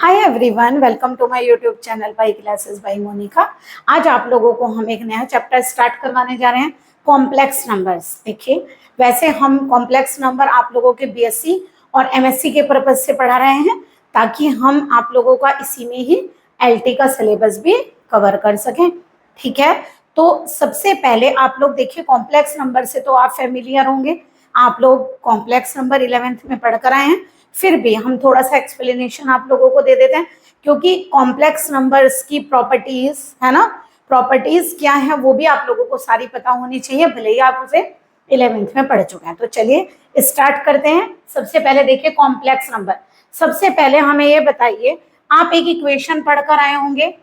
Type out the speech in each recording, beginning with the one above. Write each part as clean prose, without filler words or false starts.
Hi everyone, welcome to my YouTube channel by classes by Monika. आज आप लोगों को हम एक नया चैप्टर स्टार्ट करवाने जा रहे हैं, कॉम्प्लेक्स नंबर्स। देखिए, वैसे हम कॉम्प्लेक्स नंबर आप लोगों के बीएससी और एमएससी के पर्पज से पढ़ा रहे हैं ताकि हम आप लोगों का इसी में ही एलटी का सिलेबस भी कवर कर सकें। ठीक है, तो सबसे पहले आप लोग देखिए, कॉम्प्लेक्स नंबर से तो आप फेमिलियर होंगे, आप लोग कॉम्प्लेक्स नंबर 11th में पढ़ कर आए हैं। फिर भी हम थोड़ा सा एक्सप्लेनेशन आप लोगों को दे देते हैं, क्योंकि कॉम्प्लेक्स नंबर्स की प्रॉपर्टीज है ना, प्रॉपर्टीज क्या है वो भी आप लोगों को सारी पता होनी चाहिए, भले ही आप उसे 11th में पढ़ चुके हैं। तो चलिए स्टार्ट करते हैं। सबसे पहले देखिए, कॉम्प्लेक्स नंबर। सबसे पहले हमें ये बताइए, आप एक इक्वेशन पढ़कर आए होंगे,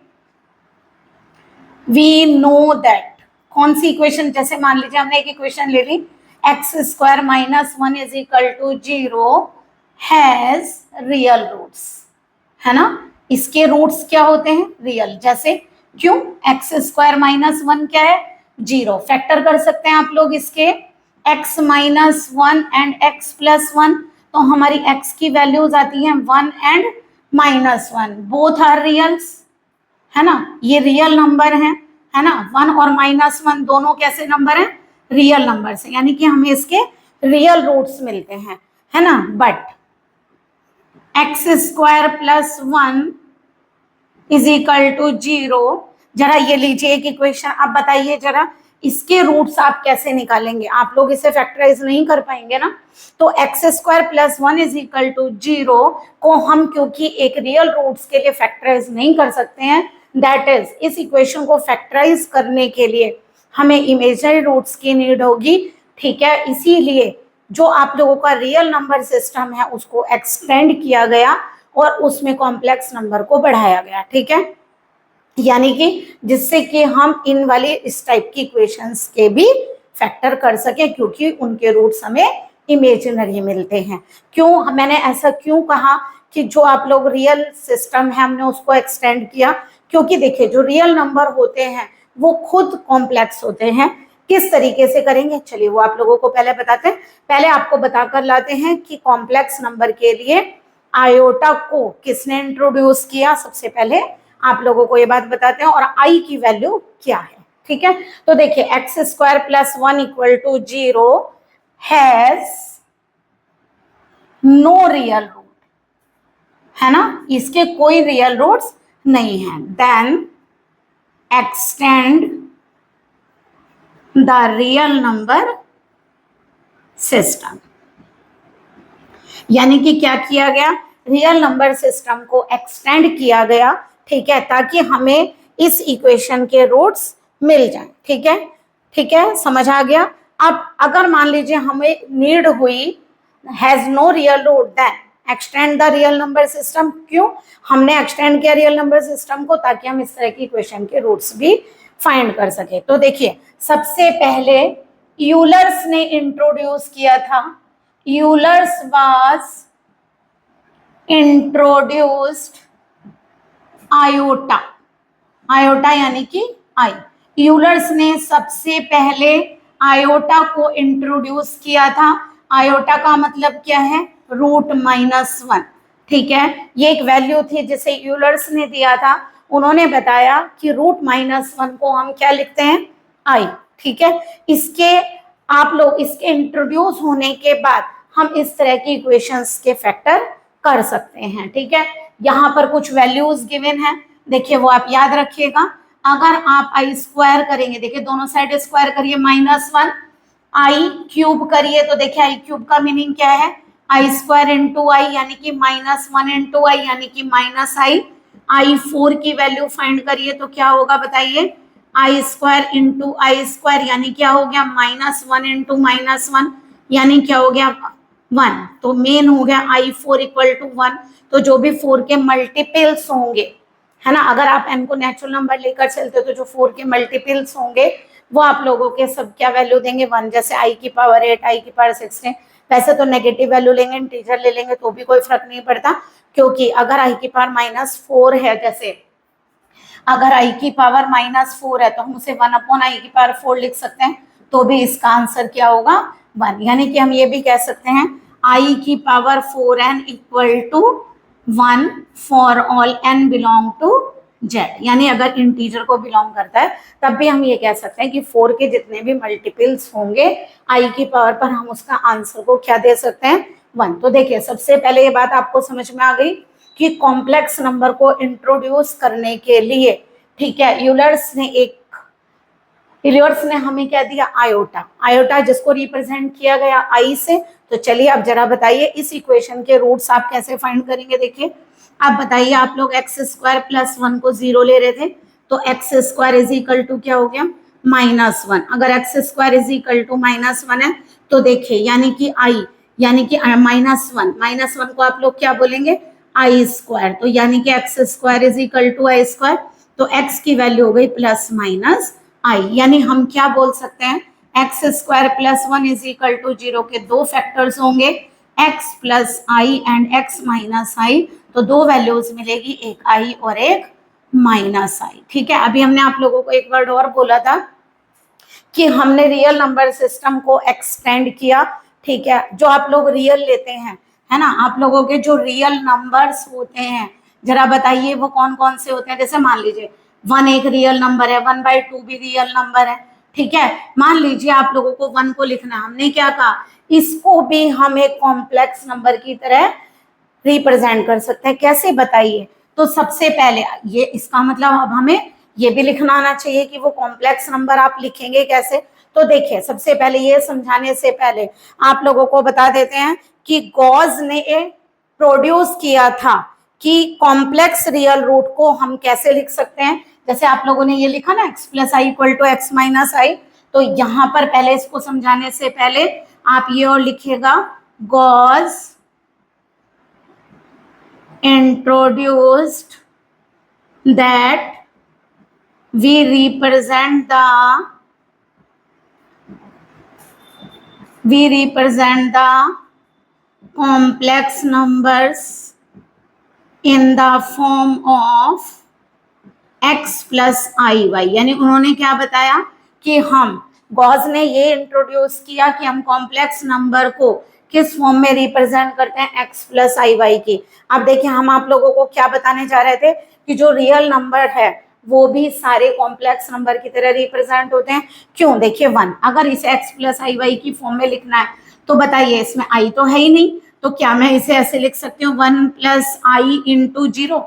वी नो दैट। कौन सी इक्वेशन? जैसे मान लीजिए हमने एक इक्वेशन ले ली, x square minus 1 is equal to 0 has real roots, है ना। इसके रूट्स क्या होते हैं? रियल। जैसे क्यों? एक्स स्क्वायर माइनस 1 क्या है? 0। फैक्टर कर सकते हैं आप लोग इसके, x minus 1 and x plus 1। तो हमारी एक्स की वैल्यूज आती हैं 1 एंड -1, बोथ आर रियल्स, है ना। ये रियल नंबर है ना। 1 और -1 दोनों कैसे नंबर हैं? रियल नंबर से, यानी कि हमें इसके रियल रूट्स मिलते हैं, है ना। But x square plus 1 is equal to 0। जरा ये लीजिए एक इक्वेशन, आप बताइए जरा इसके रूट्स आप कैसे निकालेंगे? आप लोग इसे फैक्टराइज नहीं कर पाएंगे ना। तो x square plus 1 is equal to 0 को हम क्योंकि एक रियल रूट्स के लिए फैक्टराइज नहीं कर सकते हैं, दैट इज इस इक्वेशन को फैक्टराइज करने के लिए हमें इमेजिनरी रूट्स की नीड होगी। ठीक है, इसीलिए जो आप लोगों का रियल नंबर सिस्टम है उसको एक्सटेंड किया गया और उसमें कॉम्प्लेक्स नंबर को बढ़ाया गया। ठीक है, यानी कि जिससे कि हम इन वाली इस टाइप की इक्वेशंस के भी फैक्टर कर सके, क्योंकि उनके रूट्स हमें इमेजिनरी मिलते हैं। क्यों मैंने ऐसा क्यों कहा कि जो आप लोग रियल सिस्टम है हमने उसको एक्सटेंड किया? क्योंकि देखिए, जो रियल नंबर होते हैं वो खुद कॉम्प्लेक्स होते हैं। किस तरीके से करेंगे, चलिए वो आप लोगों को पहले बताते हैं। पहले आपको बताकर लाते हैं कि कॉम्प्लेक्स नंबर के लिए आयोटा को किसने इंट्रोड्यूस किया। सबसे पहले आप लोगों को ये बात बताते हैं, और आई की वैल्यू क्या है। ठीक है, तो देखिए, x square plus 1 equal to 0 has no real root, है ना। इसके कोई रियल रूट्स नहीं है। Then extend the real number system, यानी कि क्या किया गया? रियल नंबर सिस्टम को एक्सटेंड किया गया। ठीक है, ताकि हमें इस इक्वेशन के रूट्स मिल जाएं। ठीक है, ठीक है, समझ आ गया। अब अगर मान लीजिए हमें नीड हुई has no real root, then extend the real number system. क्यों हमने एक्सटेंड किया रियल नंबर सिस्टम को? ताकि हम इस तरह की इक्वेशन के रूट्स भी फाइंड कर सके। तो देखिए, सबसे पहले यूलर्स ने इंट्रोड्यूस किया था, Euler's was introduced iota, iota यानी कि आई। यूलर्स ने सबसे पहले आयोटा को इंट्रोड्यूस किया था। आयोटा का मतलब क्या है? रूट -1। ठीक है, ये एक वैल्यू थी जिसे यूलर्स ने दिया था। उन्होंने बताया कि रूट -1 को हम क्या लिखते हैं? आई। ठीक है, इसके आप लोग इसके इंट्रोड्यूस होने के बाद हम इस तरह की इक्वेशंस के फैक्टर कर सकते हैं। ठीक है, यहाँ पर कुछ वैल्यूज गिवन है, देखिए वो आप याद रखिएगा। अगर आप आई स्क्वायर करेंगे, देखिए दोनों साइड स्क्वायर करिए, -1 आई क्यूब करिए, तो देखिए आई क्यूब का मीनिंग क्या है? आई स्क्वायर इंटू आई, यानी कि -1 इंटू आई, यानी कि -i। i4 की वैल्यू फाइंड करिए तो क्या होगा बताइए? आई स्क्वायर इंटू आई स्क्वायर, यानी क्या हो गया? -1 इंटू -1, यानी क्या हो गया? 1। तो मेन हो गया i4 इक्वल टू 1। तो जो भी 4 के मल्टीपल्स होंगे, है ना, अगर आप n को नेचुरल नंबर लेकर चलते हो तो जो 4 के मल्टीपल्स होंगे वो आप लोगों के सब क्या वैल्यू देंगे? 1। जैसे i की पावर 8, i की पावर 16। वैसे तो नेगेटिव वैल्यू लेंगे, इंटीजर ले लेंगे तो भी कोई फर्क नहीं पड़ता, क्योंकि अगर i की पावर -4 है, जैसे अगर i की पावर -4 है तो हम उसे 1/i की पावर 4 लिख सकते हैं, तो भी इसका आंसर क्या होगा? 1। यानी कि हम ये भी कह सकते हैं i की power 4n equal to 1 for all n belong to z, यानी अगर इंटीजर को बिलोंग करता है तब भी हम ये कह सकते हैं कि 4 के जितने भी मल्टीपल्स होंगे i की पावर पर हम उसका आंसर को क्या दे सकते हैं 1। तो देखिए सबसे पहले ये बात आपको समझ में आ गई कि कॉम्प्लेक्स नंबर को इंट्रोड्यूस करने के लिए, ठीक है, यूलर्स ने हमें क्या दिया आयोटा, आयोटा जिसको रिप्रेजेंट किया गया आई से। तो चलिए अब जरा बताइए इस इक्वेशन के रूट्स आप कैसे फाइंड करेंगे। देखिए आप बताइए, आप लोग एक्स स्क्वायर प्लस 1 को 0 ले रहे थे, तो x square is equal to क्या हो गया -1। अगर x square is equal to -1 है तो देखिए यानी कि आई, यानी कि -1 को आप लोग क्या बोलेंगे आई स्क्वायर, तो यानी कि x square is equal to i square, तो एक्स की वैल्यू हो गई प्लस माइनस आई, यानी हम क्या बोल सकते हैं x square plus 1 is equal to 0 के दो फैक्टर्स होंगे x plus i and x minus i, तो दो वैल्यूज मिलेगी, एक आई और एक माइनस आई। ठीक है, अभी हमने आप लोगों को एक वर्ड और बोला था कि हमने रियल नंबर सिस्टम को एक्सटेंड किया। ठीक है, जो आप लोग रियल लेते हैं, है ना, आप लोगों के जो रियल नंबर्स होते हैं जरा बताइए वो कौन कौन से होते हैं। जैसे मान लीजिए 1 एक रियल नंबर है, 1/2 भी रियल नंबर है। ठीक है, मान लीजिए आप लोगों को 1 को लिखना है, हमने क्या कहा इसको भी हम एक कॉम्प्लेक्स नंबर की तरह रिप्रेजेंट कर सकते हैं। कैसे बताइए। तो सबसे पहले ये इसका मतलब अब हमें ये भी लिखना आना चाहिए कि वो कॉम्प्लेक्स नंबर आप लिखेंगे कैसे। तो देखिए सबसे पहले ये समझाने से पहले आप लोगों को बता देते हैं कि गॉस ने प्रोड्यूस किया था कि कॉम्प्लेक्स रियल रूट को हम कैसे लिख सकते हैं। जैसे आप लोगों ने ये लिखा ना x plus i equal to x minus i, तो यहां पर पहले इसको समझाने से पहले आप ये और लिखिएगा Gauss introduced that we represent the complex numbers in the form of x plus iy, यानी उन्होंने क्या बताया कि हम गॉस ने ये इंट्रोड्यूस किया कि हम कॉम्प्लेक्स नंबर को किस फॉर्म में रिप्रेजेंट करते हैं x प्लस आई वाई की। अब देखिए हम आप लोगों को क्या बताने जा रहे थे कि जो रियल नंबर है वो भी सारे कॉम्प्लेक्स नंबर की तरह रिप्रेजेंट होते हैं। क्यों, देखिए 1 अगर इसे x प्लस आई वाई की फॉर्म में लिखना है तो बताइए इसमें i तो है ही नहीं, तो क्या मैं इसे ऐसे लिख सकती हूँ 1 प्लस आई इंटू 0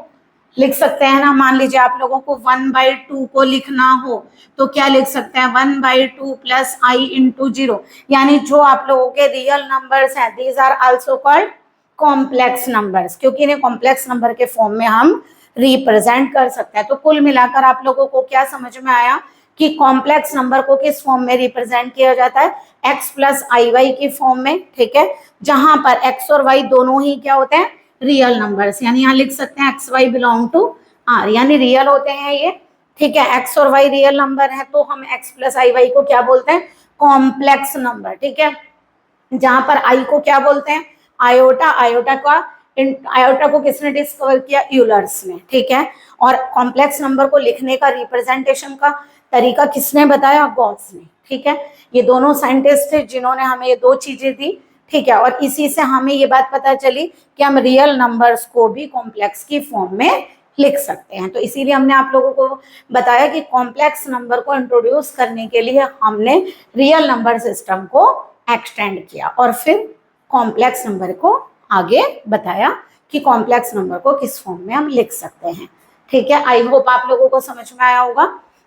लिख सकते हैं ना। मान लीजिए आप लोगों को 1/2 को लिखना हो तो क्या लिख सकते हैं 1/2 प्लस आई इंटू 0, यानी जो आप लोगों के रियल नंबर्स हैं these are also called complex numbers, क्योंकि इन्हें कॉम्प्लेक्स नंबर के फॉर्म में हम रिप्रेजेंट कर सकते हैं। तो कुल मिलाकर आप लोगों को क्या समझ में आया कि कॉम्प्लेक्स नंबर को किस फॉर्म में रिप्रेजेंट किया जाता है एक्स प्लस आई वाई की फॉर्म में। ठीक है, जहां पर एक्स और वाई दोनों ही क्या होते हैं रियल नंबर्स, यानी यहाँ लिख सकते हैं x y belong to R, यानी रियल होते हैं ये। ठीक है, एक्स और वाई रियल नंबर है तो हम एक्स प्लस आई वाई को क्या बोलते हैं कॉम्प्लेक्स नंबर। ठीक है, जहां पर आई को क्या बोलते हैं आयोटा, आयोटा को किसने डिस्कवर किया यूलर्स ने। ठीक है, और कॉम्प्लेक्स नंबर को लिखने का रिप्रेजेंटेशन का तरीका किसने बताया गॉस ने। ठीक है, ये दोनों साइंटिस्ट थे जिन्होंने हमें ये दो चीजें दी। ठीक है, और इसी से हमें ये बात पता चली कि हम रियल नंबर्स को भी कॉम्प्लेक्स की फॉर्म में लिख सकते हैं। तो इसीलिए हमने आप लोगों को बताया कि कॉम्प्लेक्स नंबर को इंट्रोड्यूस करने के लिए हमने रियल नंबर सिस्टम को एक्सटेंड किया और फिर कॉम्प्लेक्स नंबर को आगे बताया कि कॉम्प्लेक्स नंबर को किस फॉर्म में हम लिख सकते हैं। ठीक है, आई होप आप लोगों को समझ में आया होगा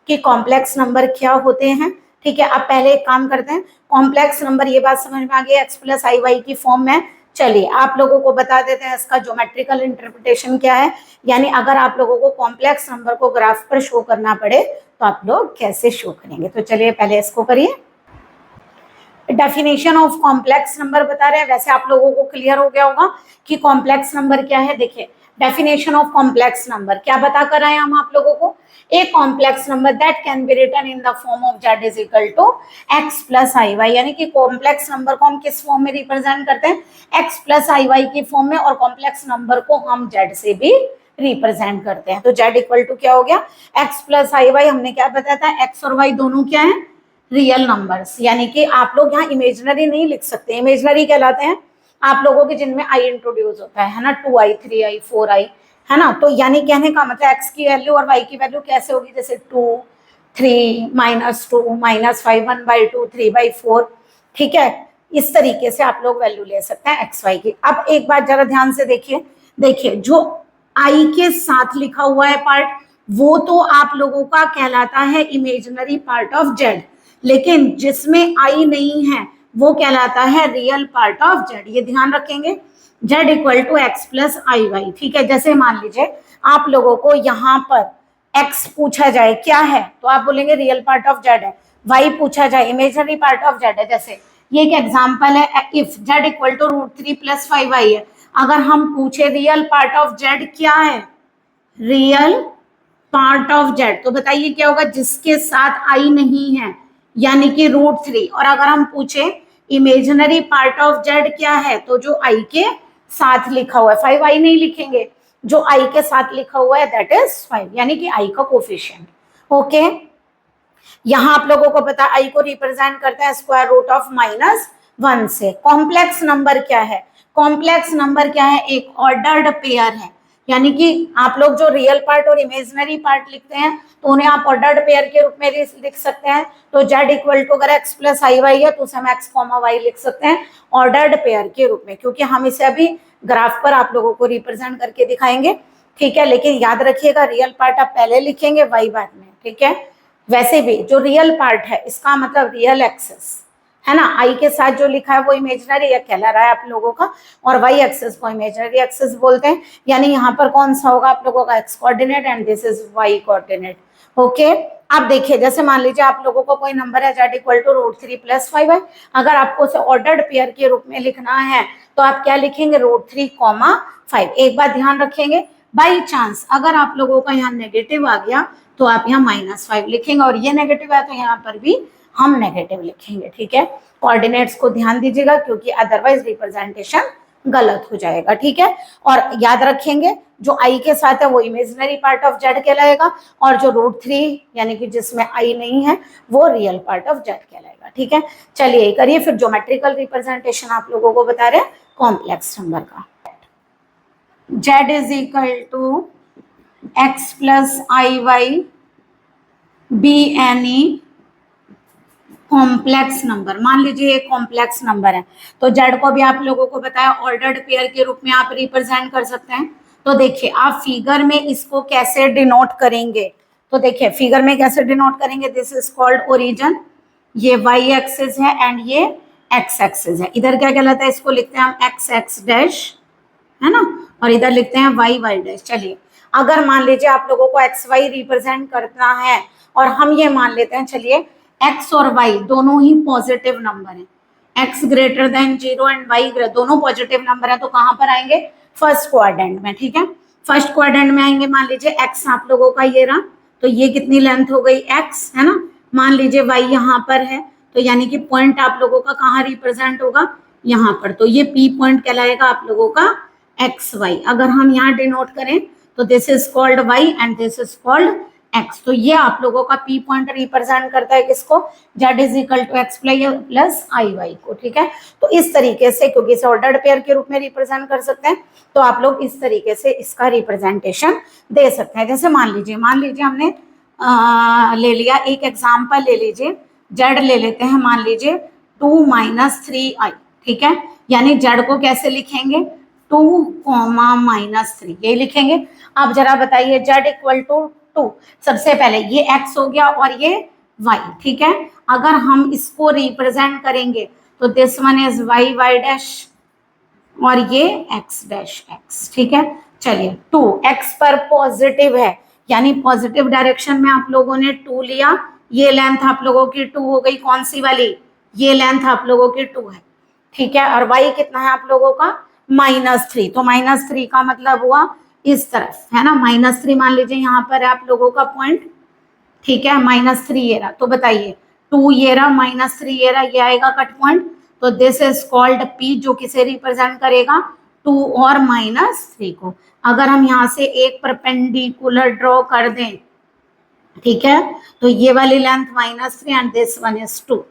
कि कॉम्प्लेक्स नंबर क्या होते हैं। ठीक है, अब पहले एक काम करते हैं, कॉम्प्लेक्स नंबर ये बात समझ में आ गई एक्स प्लस आई वाई की फॉर्म में। चलिए आप लोगों को बता देते हैं इसका ज्योमेट्रिकल इंटरप्रिटेशन क्या है, यानी अगर आप लोगों को कॉम्प्लेक्स नंबर को ग्राफ पर शो करना पड़े तो आप लोग कैसे शो करेंगे। तो चलिए पहले इसको करिए। डेफिनेशन ऑफ कॉम्प्लेक्स नंबर बता रहे हैं, वैसे आप लोगों को क्लियर हो गया होगा कि कॉम्प्लेक्स नंबर क्या है। देखिए डेफिनेशन ऑफ कॉम्प्लेक्स नंबर क्या बता कर आए हम आप लोगों को, a complex number that can be written in the form of z is equal to x plus i y, यानी कि कॉम्प्लेक्स नंबर को हम किस फॉर्म में रिप्रेजेंट करते हैं x प्लस आई वाई की फॉर्म में, और कॉम्प्लेक्स नंबर को हम z से भी रिप्रेजेंट करते हैं। तो z इक्वल टू क्या हो गया x प्लस आई वाई, हमने क्या बताया था x और y दोनों क्या है रियल नंबर्स, यानी कि आप लोग यहाँ इमेजिनरी नहीं लिख सकते, इमेजिनरी कहलाते हैं आप लोगों के जिनमें आई इंट्रोड्यूस होता है ना, 2i 3i 4i, है ना। तो यानी कहने का मतलब x की वैल्यू और y की वैल्यू कैसे होगी, जैसे 2 3 -2 -5 1/2 3/4, ठीक है। इस तरीके से आप लोग वैल्यू ले सकते हैं एक्स वाई की। अब एक बात जरा ध्यान से देखिए, देखिए जो आई के साथ लिखा हुआ है पार्ट, वो तो आप लोगों का कहलाता है इमेजिनरी पार्ट ऑफ जेड, लेकिन जिसमें आई नहीं है वो कहलाता है रियल पार्ट ऑफ जेड। ये ध्यान रखेंगे, z equal to x plus i y, ठीक है। जैसे मान लीजिए आप लोगों को यहाँ पर x पूछा जाए क्या है, तो आप बोलेंगे रियल पार्ट ऑफ जेड है। y पूछा जाए इमेजिनरी पार्ट ऑफ जेड है। जैसे ये एक एग्जांपल है, if z equal to √3 + 5i है। अगर हम पूछे रियल पार्ट ऑफ जेड क्या है, रियल पार्ट ऑफ जेड, तो बताइए क्या होगा, जिसके साथ आई नहीं है यानी कि √3। और अगर हम पूछे इमेजिनरी पार्ट ऑफ जेड क्या है, तो जो आई के साथ लिखा हुआ है, 5i नहीं लिखेंगे, जो आई के साथ लिखा हुआ है दैट इज 5, यानी कि आई का कोफिशिएंट। ओके, यहां आप लोगों को पता आई को रिप्रेजेंट करता है स्क्वायर रूट ऑफ -1 से। कॉम्प्लेक्स नंबर क्या है, कॉम्प्लेक्स नंबर क्या है, एक ऑर्डर्ड पेयर है, यानी कि आप लोग जो रियल पार्ट और इमेजिनरी पार्ट लिखते हैं तो उन्हें आप ऑर्डर्ड पेयर के रूप में लिख सकते हैं। तो z इक्वल टू अगर x प्लस आई वाई है तो उसे हम x कॉमा वाई लिख सकते हैं ऑर्डर्ड पेयर के रूप में, क्योंकि हम इसे अभी ग्राफ पर आप लोगों को रिप्रेजेंट करके दिखाएंगे, ठीक है। लेकिन याद रखिएगा रियल पार्ट आप पहले लिखेंगे, वाई बाद में, ठीक है। वैसे भी जो रियल पार्ट है इसका मतलब रियल एक्सेस है ना, आई के साथ जो लिखा है वो इमेजिनरी कहला रहा है आप लोगों का, और वाई एक्सेस को इमेजिनरी एक्सेस बोलते हैं। यानी यहाँ पर कौन सा होगा आप लोगों का x coordinate and this is y coordinate. Okay, अब देखिए जैसे मान लीजिए आप लोगों को कोई नंबर है z इक्वल टू √3 + 5 है। अगर आपको उसे ऑर्डर्ड पेयर के रूप में लिखना है तो आप क्या लिखेंगे, √3, 5। एक बात ध्यान रखेंगे, बाई चांस अगर आप लोगों का यहाँ नेगेटिव आ गया तो आप यहाँ -5 लिखेंगे, और ये नेगेटिव है तो यहाँ पर भी हम नेगेटिव लिखेंगे, ठीक है। कोऑर्डिनेट्स को ध्यान दीजिएगा क्योंकि अदरवाइज रिप्रेजेंटेशन गलत हो जाएगा, ठीक है। और याद रखेंगे जो आई के साथ है वो इमेजिनरी पार्ट ऑफ जेड कहलाएगा, और जो √3 यानी कि जिसमें आई नहीं है वो रियल पार्ट ऑफ जेड कहलाएगा, ठीक है। चलिए करिए फिर ज्योमेट्रिकल रिप्रेजेंटेशन आप लोगों को बता रहे हैं कॉम्प्लेक्स नंबर का। z is equal to x plus i y be any complex number. मान लीजिए एक कॉम्प्लेक्स नंबर है, तो जेड को भी आप लोगों को बताया ऑर्डर्ड पेयर के रूप में आप रिप्रेजेंट कर सकते हैं। तो देखिए आप फिगर में इसको कैसे डिनोट करेंगे, तो देखिए फिगर में कैसे डिनोट करेंगे, दिस इज कॉल्ड ओरिजिन, ये वाई एक्सिस है एंड ये एक्स एक्सिस है। इधर क्या कहलाता है, इसको लिखते हैं हम एक्स एक्स डैश, है ना, और इधर लिखते हैं वाई वाई डैश। चलिए अगर मान लीजिए आप लोगों को एक्स वाई रिप्रेजेंट करना है और हम ये मान लेते हैं, चलिए x और y दोनों ही पॉजिटिव नंबर हैं, x greater than 0 and y दोनों पॉजिटिव नंबर है, तो कहां पर आएंगे, फर्स्ट क्वाड्रेंट में, ठीक है। फर्स्ट क्वाड्रेंट में आएंगे, मान लीजिए x आप लोगों का ये रहा, तो ये कितनी लेंथ हो गई x, है ना। मान लीजिए y यहाँ पर है, तो यानी कि पॉइंट आप लोगों का कहाँ रिप्रेजेंट होगा, यहाँ पर, तो ये p पॉइंट कहलाएगा आप लोगों का एक्स वाई। अगर हम यहाँ डिनोट करें तो this is called y and this is called x. तो ये आप लोगों का p पॉइंट रिप्रेजेंट करता है किसको, z is equal to x plus i y को, ठीक है। तो इस तरीके से, क्योंकि इसे ऑर्डर्ड पेयर के रूप में रिप्रेजेंट कर सकते हैं, तो आप लोग इस तरीके से इसका रिप्रेजेंटेशन दे सकते हैं। जैसे मान लीजिए हमने ले लिया एक एग्जाम्पल, ले लीजिए z ले लेते हैं, मान लीजिए 2 - 3i, ठीक है। यानी z को कैसे लिखेंगे, 2, -3 ये लिखेंगे। अब जरा बताइए z इक्वल टू 2, सबसे पहले ये x हो गया और ये y, ठीक है। अगर हम इसको रिप्रेजेंट करेंगे तो this one is y y dash और ये x डैश x, ठीक है। चलिए 2 x पर पॉजिटिव है, यानी पॉजिटिव डायरेक्शन में आप लोगों ने 2 लिया, ये लेंथ आप लोगों की 2 हो गई, कौन सी वाली, ये लेंथ आप लोगों की 2 है, ठीक है। और y कितना है आप लोगों का, -3, तो -3 का मतलब हुआ इस तरफ, है ना, -3 मान लीजिए यहाँ पर है आप लोगों का पॉइंट, ठीक है। -3 ये रहा, तो बताइए 2 ये रहा, -3 ये रहा, ये आएगा कट पॉइंट, तो दिस इज कॉल्ड P, जो किसे रिप्रेजेंट करेगा, 2 और -3 को। अगर हम यहाँ से एक परपेंडिकुलर ड्रॉ कर दें, ठीक है, तो ये वाली length -3 and this one is 2,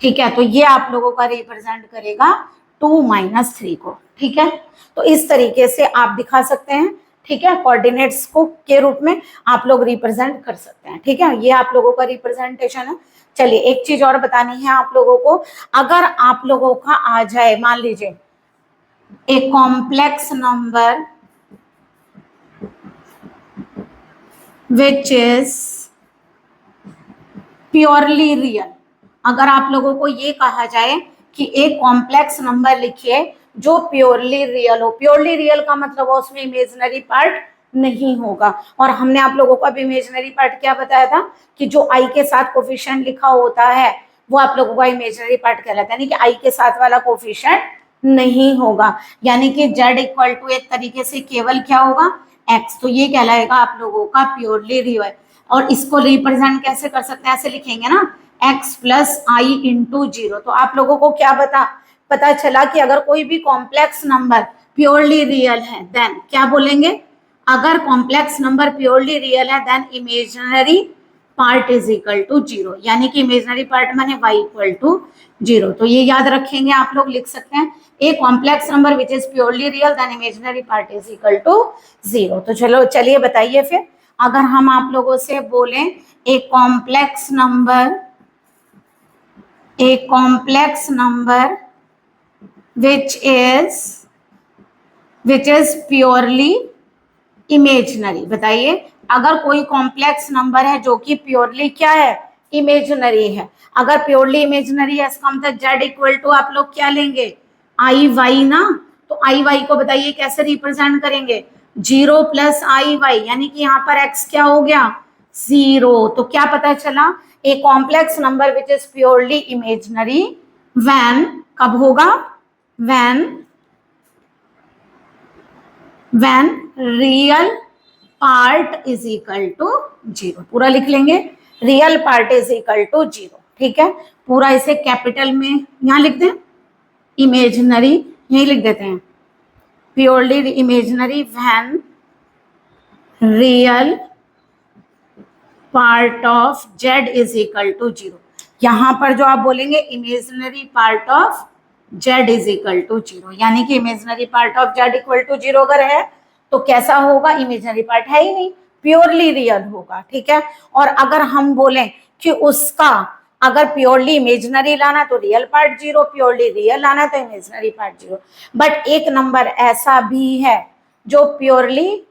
ठीक है। तो ये आप लोगों का रिप्रेजेंट करेगा 2 माइनस 3 को, ठीक है। तो इस तरीके से आप दिखा सकते हैं, ठीक है, कोऑर्डिनेट्स को के रूप में आप लोग रिप्रेजेंट कर सकते हैं, ठीक है। ये आप लोगों का रिप्रेजेंटेशन है। चलिए एक चीज और बतानी है आप लोगों को, अगर आप लोगों का आ जाए मान लीजिए ए complex number which is purely real, अगर आप लोगों को ये कहा जाए कि एक कॉम्प्लेक्स नंबर लिखिए जो प्योरली रियल हो, प्योरली रियल का मतलब उसमें इमेजिनरी पार्ट नहीं होगा। और हमने आप लोगों को अब इमेजिनरी पार्ट क्या बताया था कि जो आई के साथ कोफिशिएंट लिखा होता है वो आप लोगों का इमेजिनरी पार्ट कहलाता है, यानी कि आई के साथ वाला कोफिशिएंट नहीं होगा, यानी कि z इक्वल टू एक तरीके से केवल क्या होगा x, तो ये कहलाएगा आप लोगों का प्योरली रियल। और इसको रिप्रेजेंट कैसे कर सकते हैं, ऐसे लिखेंगे ना x प्लस आई इंटू जीरो। तो आप लोगों को क्या पता चला कि अगर कोई भी कॉम्प्लेक्स नंबर प्योरली रियल है देन क्या बोलेंगे, अगर कॉम्प्लेक्स नंबर प्योरली रियल है then imaginary part is equal to zero, यानी कि इमेजिनरी पार्ट माने y इक्वल टू जीरो। तो ये याद रखेंगे, आप लोग लिख सकते हैं a complex number which is purely real then imaginary part is equal to zero. तो चलो चलिए बताइए फिर, अगर हम आप लोगों से बोलें ए complex number which is purely imaginary, बताइए अगर कोई कॉम्प्लेक्स नंबर है जो कि प्योरली क्या है, इमेजिनरी है। अगर प्योरली इमेजिनरी है इसका मतलब z इक्वल टू आप लोग क्या लेंगे, आई वाई ना। तो आई वाई को बताइए कैसे रिप्रेजेंट करेंगे, जीरो प्लस आई वाई, यानी कि यहाँ पर x क्या हो गया, जीरो। तो क्या पता चला, a complex number which is purely imaginary when, कब होगा, when real part is equal to zero, पूरा लिख लेंगे, real part is equal to zero, ठीक है। पूरा इसे कैपिटल में यहां लिख दें, इमेजिनरी यही लिख देते हैं, purely imaginary when real part of z is equal to zero. यहां पर जो आप बोलेंगे imaginary part of z is equal to zero, यानी कि imaginary part of z equal to zero अगर है तो कैसा होगा, इमेजिनरी पार्ट है ही नहीं, प्योरली रियल होगा, ठीक है। और अगर हम बोलें कि उसका अगर प्योरली इमेजिनरी लाना तो real part zero, purely real लाना तो इमेजिनरी पार्ट जीरो। बट एक नंबर ऐसा भी है जो प्योरली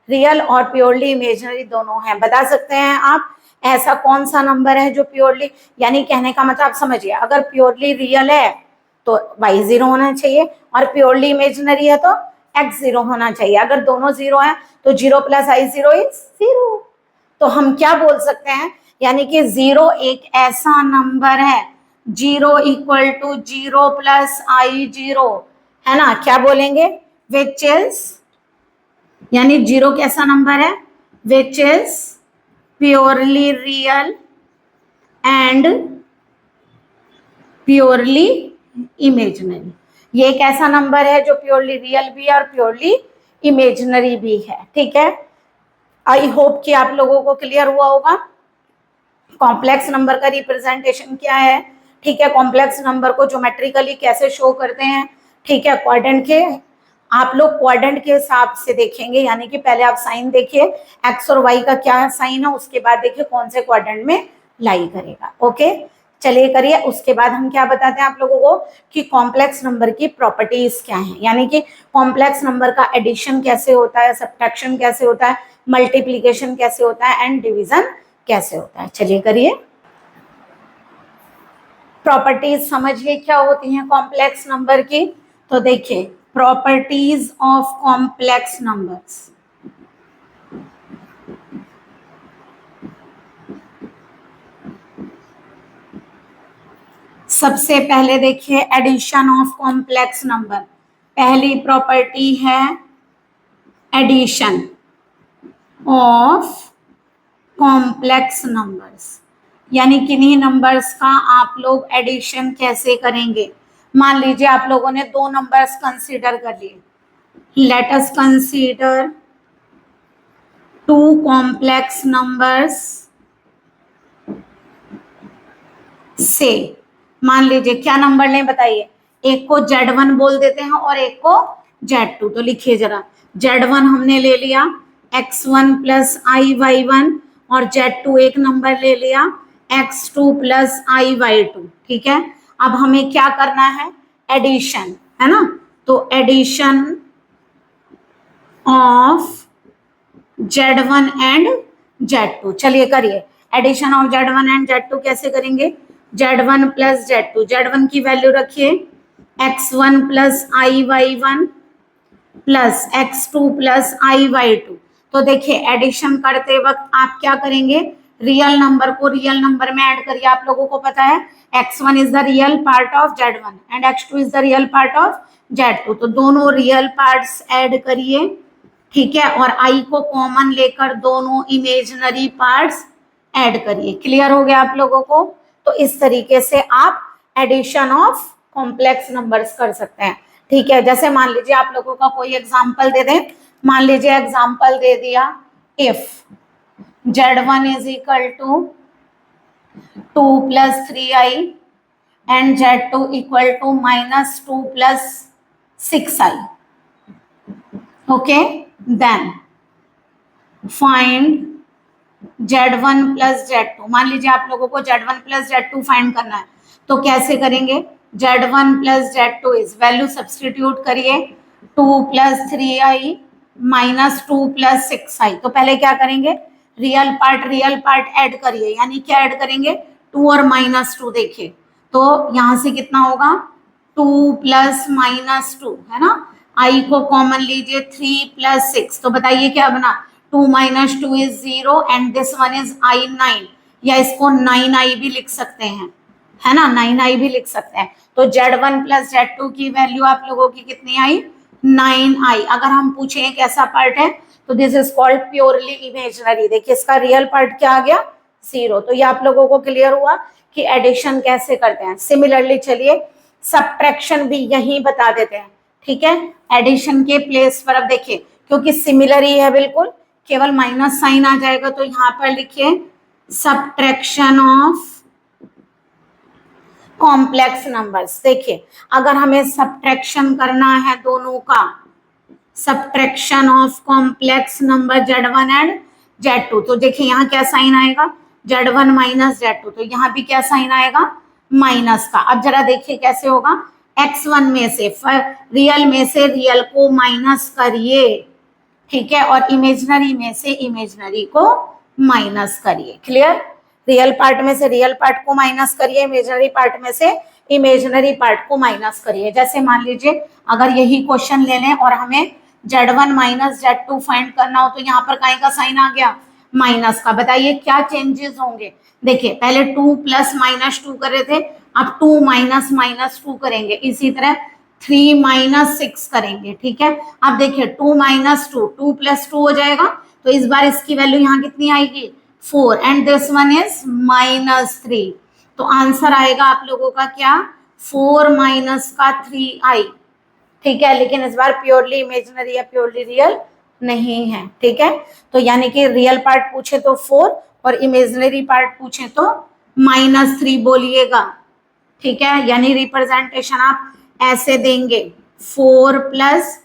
रियल और प्योरली इमेजिनरी दोनों हैं, बता सकते हैं आप ऐसा कौन सा नंबर है जो प्योरली, यानी कहने का मतलब आप समझिए, अगर प्योरली रियल है तो y जीरो होना चाहिए और प्योरली इमेजिनरी है तो x जीरो होना चाहिए। अगर दोनों जीरो है तो zero plus i zero is zero. तो हम क्या बोल सकते हैं, यानी कि जीरो एक ऐसा नंबर है, zero equal to zero plus i zero, है ना, क्या बोलेंगे, विच इज, यानी जीरो कैसा नंबर है, which is purely real and purely imaginary. ये एक ऐसा नंबर है जो प्योरली रियल भी है और प्योरली इमेजिनरी भी है, ठीक है। आई होप कि आप लोगों को क्लियर हुआ होगा कॉम्प्लेक्स नंबर का रिप्रेजेंटेशन क्या है, ठीक है। कॉम्प्लेक्स नंबर को ज्योमेट्रिकली कैसे शो करते हैं, ठीक है। क्वाड्रेंट के, आप लोग क्वाड्रेंट के हिसाब से देखेंगे, यानी कि पहले आप साइन देखिए एक्स और वाई का क्या साइन है, उसके बाद देखिए कौन से क्वाड्रेंट में लाई करेगा, ओके। चलिए करिए, उसके बाद हम क्या बताते हैं आप लोगों को कि कॉम्प्लेक्स नंबर की प्रॉपर्टीज क्या हैं, यानी कि कॉम्प्लेक्स नंबर का एडिशन कैसे होता है, सब्ट्रैक्शन कैसे होता है, मल्टीप्लीकेशन कैसे होता है एंड डिवीजन कैसे होता है। चलिए करिए, प्रॉपर्टीज समझिए क्या होती हैं कॉम्प्लेक्स नंबर की। तो देखिए प्रॉपर्टीज ऑफ कॉम्प्लेक्स नंबर्स, सबसे पहले देखिए एडिशन ऑफ कॉम्प्लेक्स नंबर, पहली प्रॉपर्टी है एडिशन ऑफ कॉम्प्लेक्स नंबर्स, यानी किन्हीं नंबर्स का आप लोग एडिशन कैसे करेंगे। मान लीजिए आप लोगों ने दो नंबर्स कंसीडर कर लिए, let us consider two complex numbers से, मान लीजिए क्या नंबर लें बताइए, एक को Z1 बोल देते हैं और एक को Z2। तो लिखिए जरा, Z1 हमने ले लिया x1 प्लस i y1 और Z2 एक नंबर ले लिया x2 प्लस i y2। ठीक है, अब हमें क्या करना है, एडिशन, है ना। तो addition of Z1 and Z2, चलिए करिए। Addition of Z1 and Z2 कैसे करेंगे, Z1 प्लस Z2, Z1 की वैल्यू रखिए x1 plus i y1 plus x2 plus i y2। तो देखिए एडिशन करते वक्त आप क्या करेंगे, रियल नंबर को रियल नंबर में ऐड करिए। आप लोगों को पता है x1 is the real part of Z1 and x2 is the real part of Z2, तो दोनों रियल पार्ट्स ऐड करिए। ठीक है, और i को कॉमन लेकर दोनों इमेजिनरी पार्ट्स ऐड करिए। क्लियर हो गया आप लोगों को। तो इस तरीके से आप एडिशन ऑफ कॉम्प्लेक्स नंबर्स कर सकते हैं। ठीक है, जैसे मान लीजिए आप लोगों का कोई एग्जांपल दे दें, मान लीजिए एग्जांपल दे दिया, if Z1 is equal to 2 plus 3i and Z2 equal to minus 2 plus 6i। Okay, then find Z1 plus Z2। मान लीजिए आप लोगों को Z1 प्लस Z2 फाइंड करना है, तो कैसे करेंगे, Z1 plus Z2 is, value substitute करिए 2 plus 3i minus 2 plus 6i। तो पहले क्या करेंगे, रियल पार्ट ऐड करिए, यानी क्या ऐड करेंगे, 2 और माइनस 2। देखिए तो यहां से कितना होगा, 2 प्लस माइनस 2, है ना। i को कॉमन लीजिए 3 प्लस 6, तो बताइए क्या बना, 2 minus 2 is 0 and this one is i9, या इसको 9i भी लिख सकते हैं, है ना, 9i भी लिख सकते हैं। तो Z1 प्लस Z2 की वैल्यू आप लोगों की कितनी आई, 9i। अगर हम पूछे एक ऐसा पार्ट है तो this is called purely imaginary. देखिए इसका रियल पार्ट क्या आ गया, 0। तो ये आप लोगों को क्लियर हुआ कि एडिशन कैसे करते हैं। सिमिलरली चलिए सब्ट्रैक्शन भी यही बता देते हैं। ठीक है, एडिशन के प्लेस पर अब देखिए, क्योंकि सिमिलर ही है बिल्कुल, केवल माइनस साइन आ जाएगा, तो यहां पर लिखिए सब्ट्रैक्शन ऑफ कॉम्प्लेक्स नंबर्स। देखिए अगर हमें सब्ट्रैक्शन करना है दोनों का, subtraction of complex number Z1 and Z2, तो देखिए यहाँ क्या साइन आएगा, Z1 माइनस Z2, तो यहाँ भी क्या साइन आएगा, माइनस का। अब जरा देखिए कैसे होगा, x1 में से रियल में से रियल को माइनस करिए, ठीक है, और इमेजिनरी में से इमेजिनरी को माइनस करिए। क्लियर, रियल पार्ट में से रियल पार्ट को माइनस करिए, इमेजिनरी पार्ट में से इमेजिनरी पार्ट को माइनस करिए। जैसे मान लीजिए अगर यही क्वेश्चन ले लें और हमें Z1 माइनस Z2 फाइंड करना हो, तो यहाँ पर काय का साइन आ गया, माइनस का। बताइए क्या चेंजेस होंगे। देखिए पहले 2 प्लस माइनस 2 कर रहे थे, अब 2 माइनस माइनस 2 करेंगे, इसी तरह 3 माइनस 6 करेंगे। ठीक है, अब देखिए 2 माइनस 2, 2 प्लस 2 हो जाएगा, तो इस बार इसकी वैल्यू यहाँ कितनी आएगी, 4 and this one is minus 3। तो आंसर आएगा आप लोगों का क्या, 4 माइनस का 3i। ठीक है, लेकिन इस बार प्योरली इमेजिनरी या प्योरली रियल नहीं है। ठीक है, तो यानी कि रियल पार्ट पूछे तो 4 और इमेजिनरी पार्ट पूछे तो -3 बोलिएगा। ठीक है, यानी रिप्रेजेंटेशन आप ऐसे देंगे 4 प्लस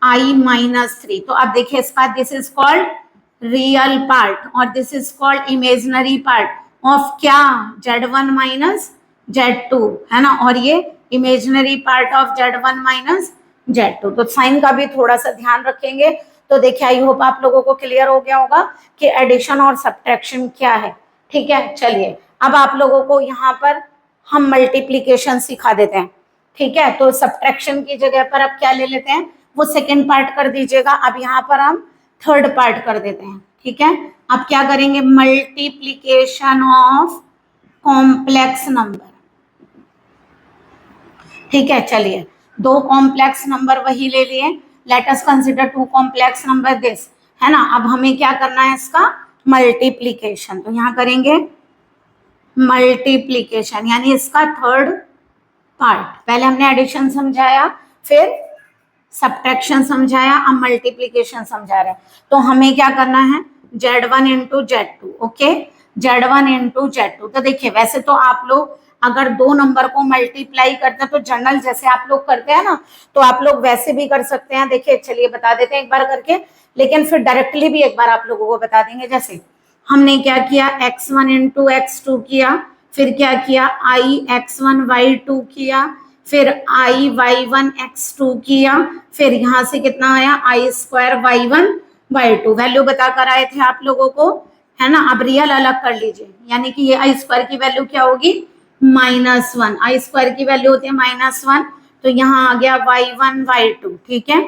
i माइनस 3। तो अब देखिए इसका, this is called real part और this is called imaginary part of क्या, Z1 माइनस Z2, है ना, और ये imaginary part of Z1 minus Z2। तो साइन का भी थोड़ा सा ध्यान रखेंगे। तो देखिए आई होप आप लोगों को क्लियर हो गया होगा कि एडिशन और सब्ट्रैक्शन क्या है। ठीक है, चलिए अब आप लोगों को यहाँ पर हम मल्टीप्लीकेशन सिखा देते हैं। ठीक है, तो सब्ट्रैक्शन की जगह पर अब क्या ले लेते हैं, वो सेकेंड पार्ट कर दीजिएगा। अब यहाँ पर हम थर्ड पार्ट कर देते हैं। ठीक है, अब क्या करेंगे, मल्टीप्लीकेशन ऑफ कॉम्प्लेक्स नंबर। ठीक है, चलिए 2 कॉम्प्लेक्स नंबर वही ले लिए, let us consider 2 complex number this, है ना। अब हमें क्या करना है, इसका मल्टीप्लीकेशन। तो यहाँ करेंगे मल्टीप्लीकेशन, यानी इसका थर्ड पार्ट। पहले हमने एडिशन समझाया, फिर सब्ट्रैक्शन समझाया, अब मल्टीप्लीकेशन समझा रहे हैं। तो हमें क्या करना है, Z1 into Z2। Okay, Z1 into Z2। तो देखिए वैसे तो आप लोग अगर दो नंबर को मल्टीप्लाई करते हैं तो जनरल जैसे आप लोग करते हैं ना, तो आप लोग वैसे भी कर सकते हैं। देखिए चलिए बता देते हैं एक बार करके, लेकिन फिर डायरेक्टली भी एक बार आप लोगों को बता देंगे। जैसे हमने क्या किया, x1 इंटू x2 किया, फिर क्या किया, i x1 y2 किया, फिर i y1 x2 किया, फिर यहां से कितना आया, i square y1 y2 value बताकर आए थे आप लोगों को, है ना। अब रियल अलग कर लीजिए, यानी कि ये आई स्क्वायर की वैल्यू क्या होगी, -1। आई स्क्वायर की वैल्यू होती है -1, तो यहाँ आ गया y1 y2, ठीक है।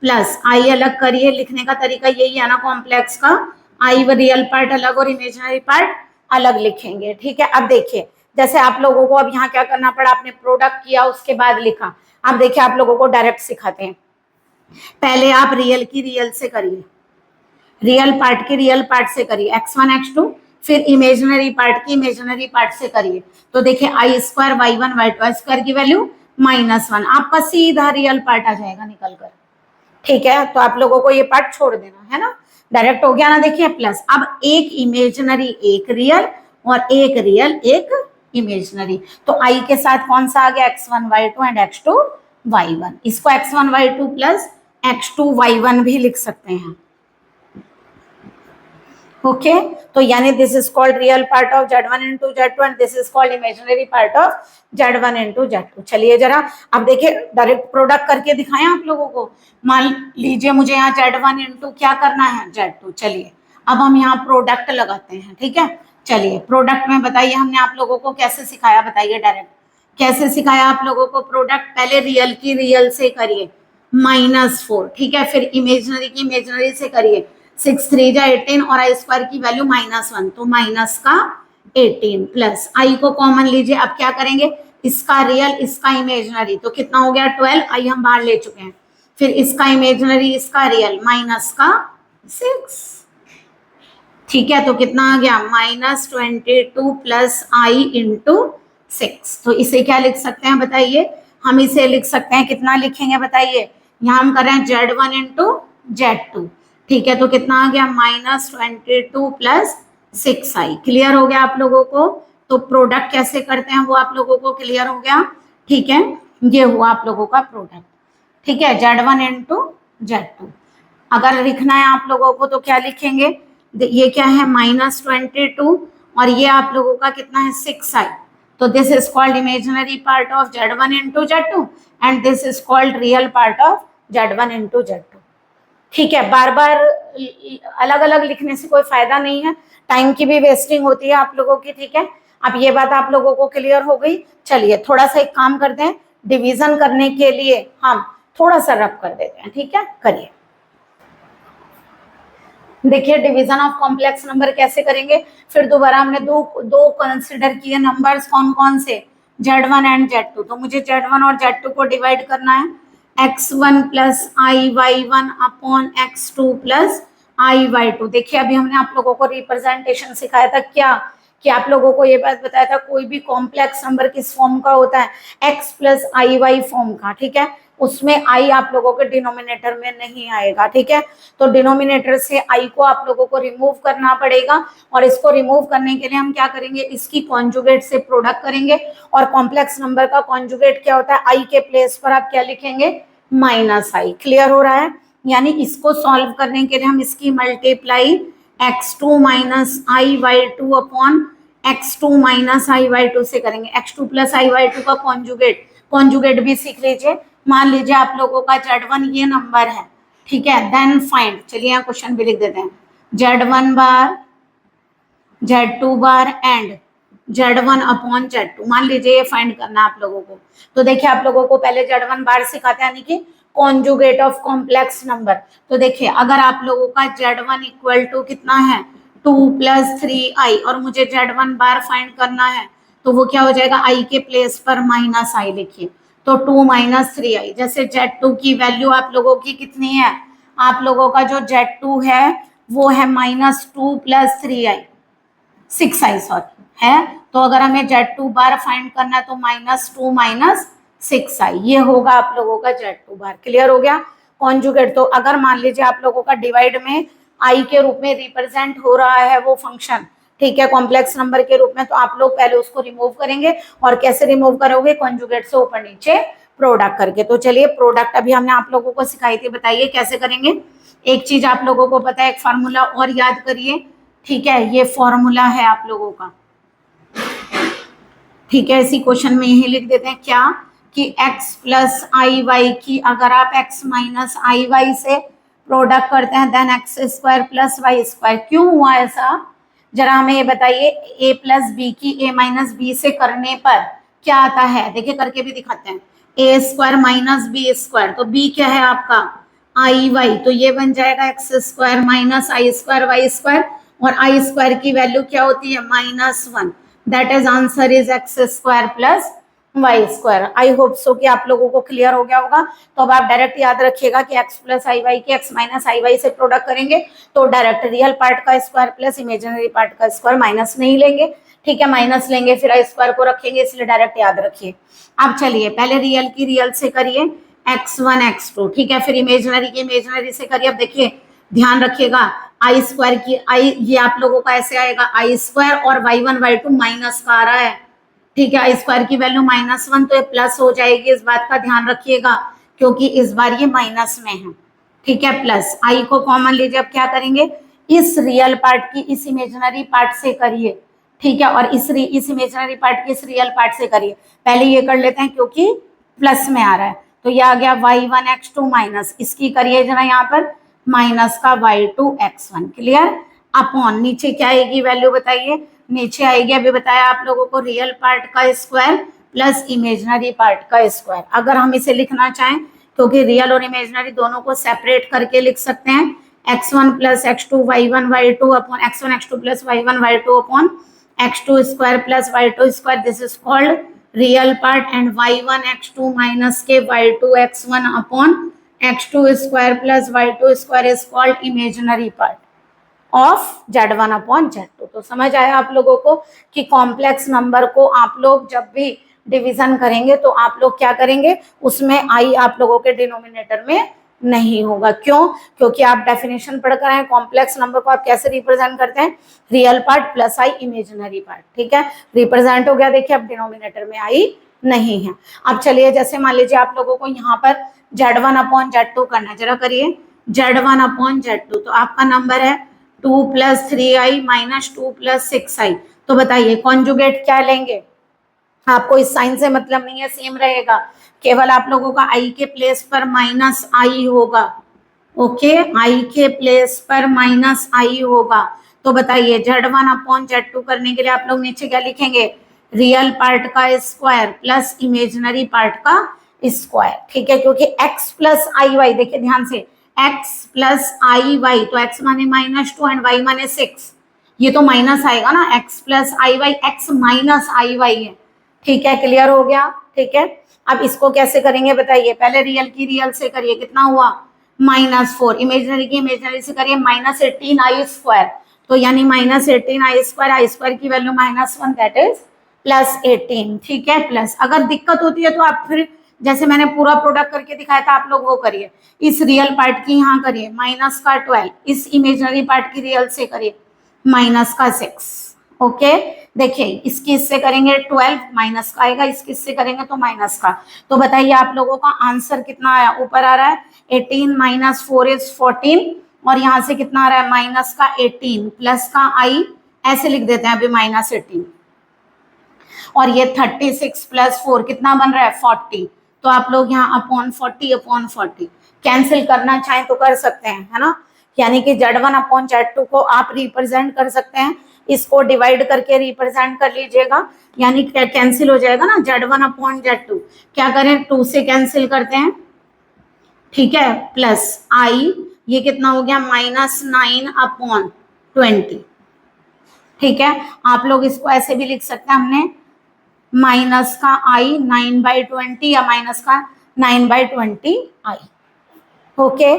प्लस आई अलग करिए, लिखने का तरीका यही है ना कॉम्प्लेक्स का, आई रियल पार्ट अलग और इमेजिनरी पार्ट अलग लिखेंगे, ठीक है। अब देखिए जैसे आप लोगों को अब यहाँ क्या करना पड़ा, आपने प्रोडक्ट किया उसके बाद लिखा। अब देखिए आप लोगों को डायरेक्ट सिखाते हैं, पहले आप रियल की रियल से करिए, रियल पार्ट की रियल पार्ट से करिए x1 x2, फिर इमेजिनरी पार्ट की इमेजिनरी पार्ट से करिए। तो देखिए आई स्क्वायर y1 y2, आई स्क्वायर की वैल्यू -1, आपका सीधा रियल पार्ट आ जाएगा निकल कर, ठीक है। तो आप लोगों को ये पार्ट छोड़ देना है ना, डायरेक्ट हो गया ना। देखिए प्लस, अब एक इमेजिनरी एक रियल, और एक रियल एक इमेजिनरी, तो आई के साथ कौन सा आ गया, x1 y2 and x2 y1। इसको x1 y2 plus x2 y1 भी लिख सकते हैं, ओके। तो यानी this is called real part of z1 into z2 and this is called imaginary part of z1 into z2। चलिए जरा अब देखिए डायरेक्ट प्रोडक्ट करके दिखाएं आप लोगों को। मान लीजिए मुझे यहाँ z1 इंटू क्या करना है, z2। चलिए अब हम यहाँ प्रोडक्ट लगाते हैं, ठीक है। चलिए प्रोडक्ट में बताइए हमने आप लोगों को कैसे सिखाया, बताइए डायरेक्ट कैसे सिखाया आप लोगों को प्रोडक्ट। पहले रियल की रियल से करिए -4, ठीक है, फिर इमेजिनरी की इमेजिनरी से करिए 6 3 जा 18, और आई स्क्वायर की वैल्यू -1, तो माइनस का 18 प्लस आई को कॉमन लीजिए। अब क्या करेंगे, इसका रियल इसका इमेजिनरी, तो कितना हो गया 12, आई हम बाहर ले चुके हैं, फिर इसका इमेजिनरी इसका रियल माइनस का 6, ठीक है। तो कितना आ गया -22 प्लस आई इंटू 6। तो इसे क्या लिख सकते हैं बताइए, हम इसे लिख सकते हैं, कितना लिखेंगे बताइए, यहाँ हम कर रहे हैं z1 इंटू z2, ठीक है। तो कितना आ गया -22 प्लस 6i। क्लियर हो गया आप लोगों को। तो प्रोडक्ट कैसे करते हैं वो आप लोगों को क्लियर हो गया, ठीक है। ये हुआ आप लोगों का प्रोडक्ट, ठीक है, z1 इंटू z2। अगर लिखना है आप लोगों को तो क्या लिखेंगे, ये क्या है -22, और ये आप लोगों का कितना है 6i। तो this is called imaginary part of z1 into z2 and this is called real part of z1 into z2, ठीक है। बार बार अलग अलग लिखने से कोई फायदा नहीं है, टाइम की भी वेस्टिंग होती है आप लोगों की, ठीक है। अब ये बात आप लोगों को क्लियर हो गई। चलिए थोड़ा सा एक काम करते हैं, डिवीजन करने के लिए हम थोड़ा सा रफ कर देते हैं, ठीक है, करिए। देखिए डिवीजन ऑफ कॉम्प्लेक्स नंबर कैसे करेंगे, फिर दोबारा हमने दो कंसिडर किए नंबर्स, कौन कौन से, z1 एंड z2। तो मुझे z1 और z2 को डिवाइड करना है, x1 प्लस आई y1 अपॉन x2 प्लस आई y2। देखिए अभी हमने आप लोगों को रिप्रेजेंटेशन सिखाया था क्या, कि आप लोगों को ये बात बताया था कोई भी कॉम्प्लेक्स नंबर किस फॉर्म का होता है, x plus i Y form का, ठीक है। उसमें आई आप लोगों के डिनोमिनेटर में नहीं आएगा, ठीक है। तो डिनोमिनेटर से आई को आप लोगों को रिमूव करना पड़ेगा, और इसको रिमूव करने के लिए हम क्या करेंगे, इसकी कॉन्जुगेट से प्रोडक्ट करेंगे। और कॉम्प्लेक्स नंबर का कॉन्जुगेट क्या होता है, आई के प्लेस पर आप क्या लिखेंगे, -i। क्लियर हो रहा है, यानी इसको सॉल्व करने के लिए हम इसकी multiply x2 minus i y two upon x2 minus i y two से करेंगे। x2 plus i y two का कॉन्जुगेट भी सीख लीजिए। मान लीजिए आप लोगों का z1 ये नंबर है, ठीक है, देन फाइंड, चलिए यहाँ क्वेश्चन भी लिख देते हैं, z1 bar z2 bar and z1 upon z2। मान लीजिए ये फाइंड करना आप लोगों को। तो देखिए आप लोगों को पहले z1 बार सिखाते हैं, यानी कि कॉन्जुगेट ऑफ कॉम्प्लेक्स नंबर। तो देखिए अगर आप लोगों का z1 इक्वल टू कितना है 2 प्लस 3i, और मुझे z1 बार फाइंड करना है, तो वो क्या हो जाएगा, i के प्लेस पर -i लिखिए, तो 2 माइनस 3i। जैसे z2 की वैल्यू आप लोगों की कितनी है, आप लोगों का जो z2 है वो है -2 प्लस 3i 6i सॉरी है। तो अगर हमें z2 बार फाइंड करना है तो -2 माइनस 6i, ये होगा आप लोगों का z2 बार। क्लियर हो गया। कॉन्जुगेट, तो अगर मान लीजिए आप लोगों का डिवाइड में i के रूप में रिप्रेजेंट हो रहा है वो फंक्शन, ठीक है, कॉम्प्लेक्स नंबर के रूप में। तो आप लोग पहले उसको रिमूव करेंगे, और कैसे रिमूव करोगे, कॉन्जुगेट से ऊपर नीचे प्रोडक्ट करके। तो चलिए प्रोडक्ट अभी हमने आप लोगों को सिखाई थी, बताइए कैसे करेंगे। एक चीज आप लोगों को पता है, एक फार्मूला और याद करिए, ठीक है, ये फॉर्मूला है आप लोगों का, ठीक है, इसी क्वेश्चन में यही लिख देते हैं क्या, कि x प्लस आई वाई की अगर आप x माइनस आई वाई से प्रोडक्ट करते हैं then x square plus y square. क्यों हुआ ऐसा, जरा हमें ये बताइए। a प्लस बी की a माइनस बी से करने पर क्या आता है, देखिए करके भी दिखाते हैं, a square minus b square, तो b क्या है आपका आई वाई, तो ये बन जाएगा x square minus i square y square, और आई स्क्वायर की वैल्यू क्या होती है -1, that is answer is x square plus y square. I hope so कि आप लोगों को क्लियर हो गया होगा। तो अब आप डायरेक्ट याद रखिएगा कि एक्स प्लस आई वाई के एक्स माइनस आई वाई से प्रोडक्ट करेंगे तो डायरेक्ट रियल पार्ट का स्क्वायर प्लस इमेजिनरी पार्ट का स्क्वायर, माइनस नहीं लेंगे, ठीक है, माइनस लेंगे फिर आई स्क्वायर को रखेंगे, इसलिए डायरेक्ट याद रखिए। अब चलिए पहले रियल की रियल से करिए x1 x2, ठीक है, फिर इमेजिनरी की इमेजिनरी से करिए। अब देखिए ध्यान रखिएगा, आई स्क्वायर की आई, ये आप लोगों का ऐसे आएगा आई स्क्वायर, और y1 y2 माइनस का आ रहा है, ठीक है, आई स्क्वायर की वैल्यू -1, तो ये प्लस हो जाएगी, इस बात का ध्यान रखिएगा, क्योंकि इस बार ये माइनस में है, ठीक है, प्लस आई को कॉमन लीजिए। अब क्या करेंगे, इस रियल पार्ट की इस इमेजिनरी पार्ट से करिए, ठीक है, और इस इमेजिनरी पार्ट की इस रियल पार्ट से करिए। पहले ये कर लेते हैं क्योंकि प्लस में आ रहा है, तो ये आ गया y1 x2 माइनस, इसकी करिए जरा यहाँ पर माइनस का y2 x1, क्लियर। अपॉन नीचे क्या आएगी वैल्यू बताइए, नीचे आएगी अभी बताया आप लोगों को रियल पार्ट का स्क्वायर प्लस इमेजिनरी पार्ट का स्क्वायर। अगर हम इसे लिखना चाहें, क्योंकि रियल और इमेजिनरी दोनों को सेपरेट करके लिख सकते हैं, x1 plus x2 y1 y2 upon x1 x2 plus y1 y2 upon x2 square plus y2 square, this is called real part, and y1 x2 minus के y2 x1 upon x2 square plus y2 square is called imaginary part of z1 upon z2। तो समझ आया आप लोगों को कि complex number को आप लोग जब भी डिवीजन करेंगे तो आप लोग क्या करेंगे, उसमें आई आप लोगों के डिनोमिनेटर में नहीं होगा। क्यों, क्योंकि आप डेफिनेशन पढ़कर आए, कॉम्प्लेक्स नंबर को आप कैसे रिप्रेजेंट करते हैं, रियल पार्ट प्लस आई इमेजिनरी पार्ट, ठीक है, रिप्रेजेंट हो गया। देखिए अब डिनोमिनेटर में आई नहीं है। अब चलिए जैसे मान लीजिए आप लोगों को यहाँ पर z1 अपॉन z2 करना है, जरा करिए z1 अपॉन z2, तो आपका नंबर है 2 plus 3i minus 2 plus 6i। तो बताइए कॉन्जुगेट क्या लेंगे, आपको इस साइन से मतलब नहीं है, सेम रहेगा, केवल आप लोगों का आई के प्लेस पर माइनस आई होगा, ओके, आई के प्लेस पर माइनस आई होगा। तो बताइए z1 अपॉन z2 करने के लिए आप लोग नीचे क्या लिखेंगे, रियल पार्ट का स्क्वायर प्लस इमेजिनरी पार्ट का स्क्वायर, ठीक है, क्योंकि x प्लस आई वाई, देखिए ध्यान से, x प्लस आई वाई, तो x माने -2 एंड y माने 6, ये तो माइनस आएगा ना, x plus i Y, x minus i Y है, ठीक है, क्लियर हो गया, ठीक है। अब इसको कैसे करेंगे बताइए, पहले रियल की रियल से करिए, कितना हुआ -4, इमेजिनरी की इमेजिनरी से करिए -18 आई स्क्वायर, तो यानी -18 आई स्क्वायर की वैल्यू -1, दैट इज +18, ठीक है, प्लस। अगर दिक्कत होती है तो आप फिर जैसे मैंने पूरा प्रोडक्ट करके दिखाया था, आप लोग वो करिए, इस रियल पार्ट की यहाँ करिए -12, इस इमेजिनरी पार्ट की रियल से करिए -6, ओके। देखिए इसकी इससे करेंगे 12, माइनस का आएगा, इसकी इससे करेंगे तो माइनस का। तो बताइए आप लोगों का आंसर कितना आया, ऊपर आ रहा है 18 माइनस 4 इज 14, और यहाँ से कितना आ रहा है माइनस का 18 प्लस का आई, ऐसे लिख देते हैं अभी -18, और ये 36 प्लस 4 कितना बन रहा है 40, तो आप लोग यहाँ अपॉन 40 कैंसिल करना चाहें तो कर सकते हैं, है ना, यानी कि z1 अपॉन z2 को आप रिप्रेजेंट कर सकते हैं, इसको डिवाइड करके रिप्रेजेंट कर लीजिएगा, यानी कैंसिल हो जाएगा ना z1 अपॉन z2, क्या करें 2 से कैंसिल करते हैं, ठीक है, प्लस आई, ये कितना हो गया -9 अपॉन 20, ठीक है। आप लोग इसको ऐसे भी लिख सकते हैं, हमने माइनस का आई 9/20 या माइनस का 9/20 आई, ओके।